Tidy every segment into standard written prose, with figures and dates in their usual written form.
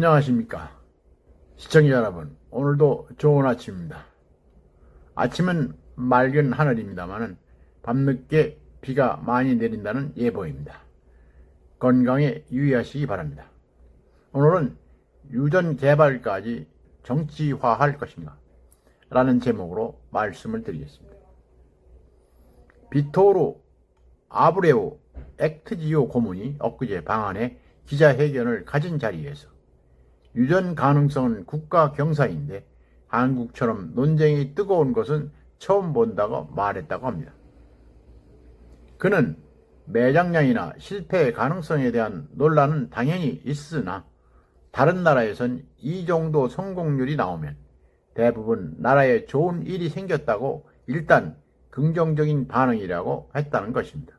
안녕하십니까 시청자 여러분. 오늘도 좋은 아침입니다. 아침은 맑은 하늘입니다만 밤늦게 비가 많이 내린다는 예보입니다. 건강에 유의하시기 바랍니다. 오늘은 유전 개발까지 정치화할 것인가 라는 제목으로 말씀을 드리겠습니다. 비토르 아브레우 액트지오 고문이 엊그제 방한해 기자회견을 가진 자리에서 유전 가능성은 국가 경사인데 한국처럼 논쟁이 뜨거운 것은 처음 본다고 말했다고 합니다. 그는 매장량이나 실패 가능성에 대한 논란은 당연히 있으나 다른 나라에선 이 정도 성공률이 나오면 대부분 나라에 좋은 일이 생겼다고 일단 긍정적인 반응이라고 했다는 것입니다.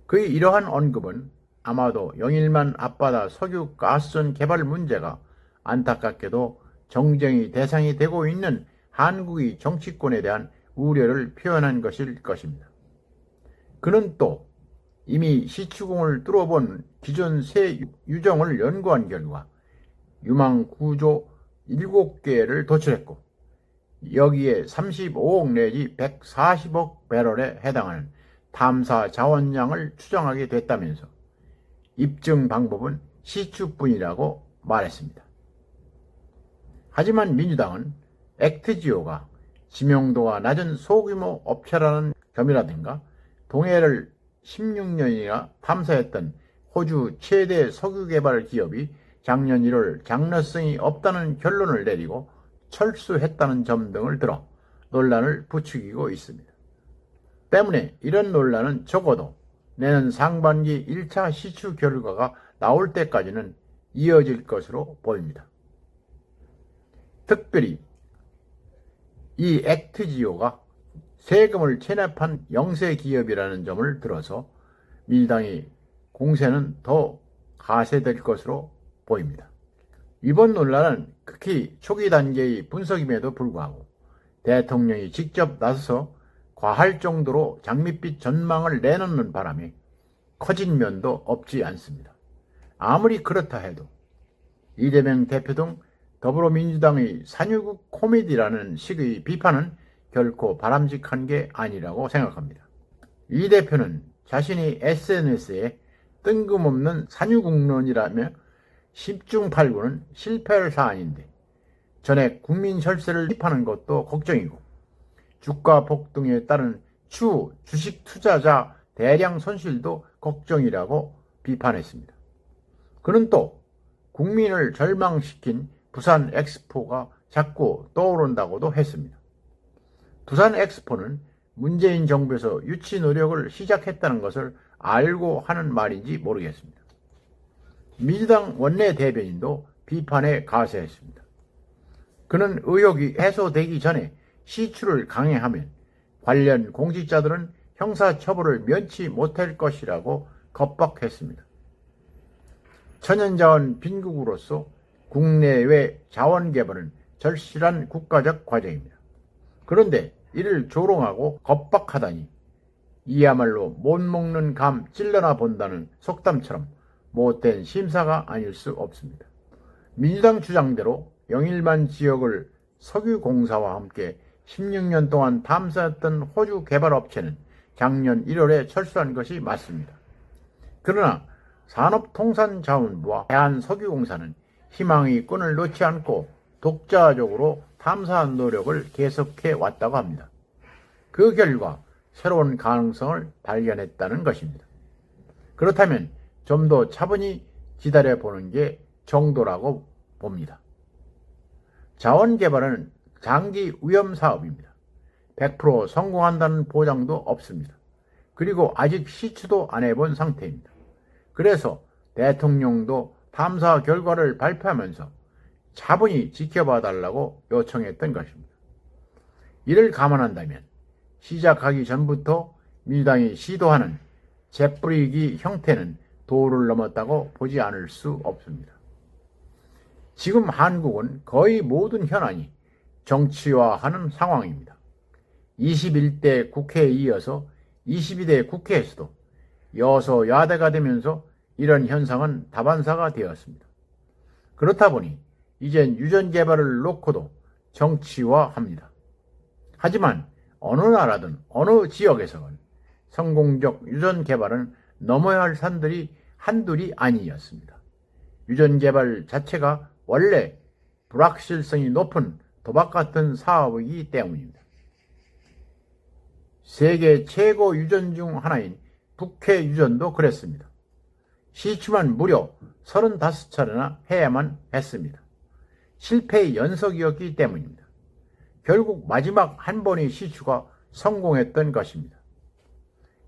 그의 이러한 언급은 아마도 영일만 앞바다 석유 가스전 개발 문제가 안타깝게도 정쟁의 대상이 되고 있는 한국의 정치권에 대한 우려를 표현한 것일 것입니다. 그는 또 이미 시추공을 뚫어본 기존 새 유정을 연구한 결과 유망 구조 7개를 도출했고 여기에 35억 내지 140억 배럴에 해당하는 탐사 자원량을 추정하게 됐다면서 입증 방법은 시추뿐이라고 말했습니다. 하지만 민주당은 액트지오가 지명도가 낮은 소규모 업체라는 점이라든가 동해를 16년이나 탐사했던 호주 최대 석유개발 기업이 작년 1월 장래성이 없다는 결론을 내리고 철수했다는 점 등을 들어 논란을 부추기고 있습니다. 때문에 이런 논란은 적어도 내년 상반기 1차 시추 결과가 나올 때까지는 이어질 것으로 보입니다. 특별히 이 액트지오가 세금을 체납한 영세 기업이라는 점을 들어서 민주당의 공세는 더 가세될 것으로 보입니다. 이번 논란은 극히 초기 단계의 분석임에도 불구하고 대통령이 직접 나서서 과할 정도로 장밋빛 전망을 내놓는 바람에 커진 면도 없지 않습니다. 아무리 그렇다 해도 이재명 대표 등 더불어민주당의 산유국 코미디라는 식의 비판은 결코 바람직한 게 아니라고 생각합니다. 이 대표는 자신이 SNS에 뜬금없는 산유국론이라며 10중 8구는 실패할 사안인데 전액 국민 혈세를 비판하는 것도 걱정이고 주가 폭등에 따른 추후 주식 투자자 대량 손실도 걱정이라고 비판했습니다. 그는 또 국민을 절망시킨 부산 엑스포가 자꾸 떠오른다고도 했습니다. 부산 엑스포는 문재인 정부에서 유치 노력을 시작했다는 것을 알고 하는 말인지 모르겠습니다. 민주당 원내 대변인도 비판에 가세했습니다. 그는 의혹이 해소되기 전에 시추를 강행하면 관련 공직자들은 형사처벌을 면치 못할 것이라고 겁박했습니다. 천연자원 빈국으로서 국내외 자원 개발은 절실한 국가적 과제입니다. 그런데 이를 조롱하고 겁박하다니 이야말로 못 먹는 감 찔러나 본다는 속담처럼 못된 심사가 아닐 수 없습니다. 민주당 주장대로 영일만 지역을 석유공사와 함께 16년 동안 탐사했던 호주 개발업체는 작년 1월에 철수한 것이 맞습니다. 그러나 산업통상자원부와 대한석유공사는 희망의 끈을 놓지 않고 독자적으로 탐사 노력을 계속해 왔다고 합니다. 그 결과 새로운 가능성을 발견했다는 것입니다. 그렇다면 좀 더 차분히 기다려보는 게 정도라고 봅니다. 자원개발은 장기 위험 사업입니다. 100% 성공한다는 보장도 없습니다. 그리고 아직 시추도 안 해본 상태입니다. 그래서 대통령도 탐사 결과를 발표하면서 차분히 지켜봐 달라고 요청했던 것입니다. 이를 감안한다면 시작하기 전부터 민주당이 시도하는 재뿌리기 형태는 도를 넘었다고 보지 않을 수 없습니다. 지금 한국은 거의 모든 현안이 정치화하는 상황입니다. 21대 국회에 이어서 22대 국회에서도 여소야대가 되면서 이런 현상은 다반사가 되었습니다. 그렇다 보니 이젠 유전 개발을 놓고도 정치화합니다. 하지만 어느 나라든 어느 지역에서건 성공적 유전 개발은 넘어야 할 산들이 한둘이 아니었습니다. 유전 개발 자체가 원래 불확실성이 높은 도박 같은 사업이기 때문입니다. 세계 최고 유전 중 하나인 북해 유전도 그랬습니다. 시추만 무려 35차례나 해야만 했습니다. 실패의 연속이었기 때문입니다. 결국 마지막 한 번의 시추가 성공했던 것입니다.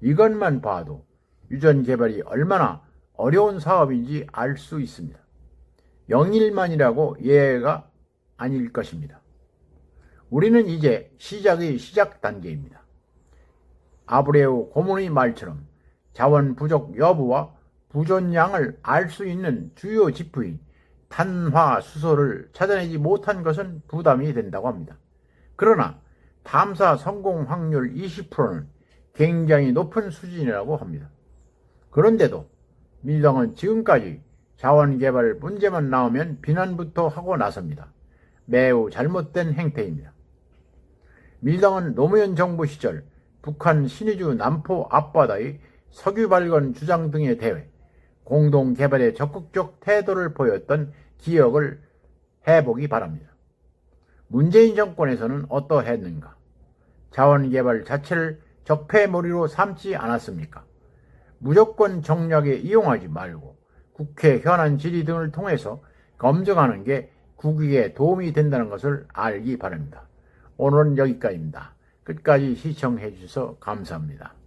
이것만 봐도 유전 개발이 얼마나 어려운 사업인지 알 수 있습니다. 영일만이라고 예가 아닐 것입니다. 우리는 이제 시작의 시작 단계입니다. 아브레우 고문의 말처럼 자원 부족 여부와 부존량을 알 수 있는 주요 지표인 탄화수소를 찾아내지 못한 것은 부담이 된다고 합니다. 그러나 탐사 성공 확률 20%는 굉장히 높은 수준이라고 합니다. 그런데도 민주당은 지금까지 자원개발 문제만 나오면 비난부터 하고 나섭니다. 매우 잘못된 행태입니다. 민주당은 노무현 정부 시절 북한 신의주 남포 앞바다의 석유 발견 주장 등에 대해 공동개발에 적극적 태도를 보였던 기억을 해보기 바랍니다. 문재인 정권에서는 어떠했는가? 자원개발 자체를 적폐몰이로 삼지 않았습니까? 무조건 정략에 이용하지 말고 국회 현안 질의 등을 통해서 검증하는 게 국익에 도움이 된다는 것을 알기 바랍니다. 오늘은 여기까지입니다. 끝까지 시청해 주셔서 감사합니다.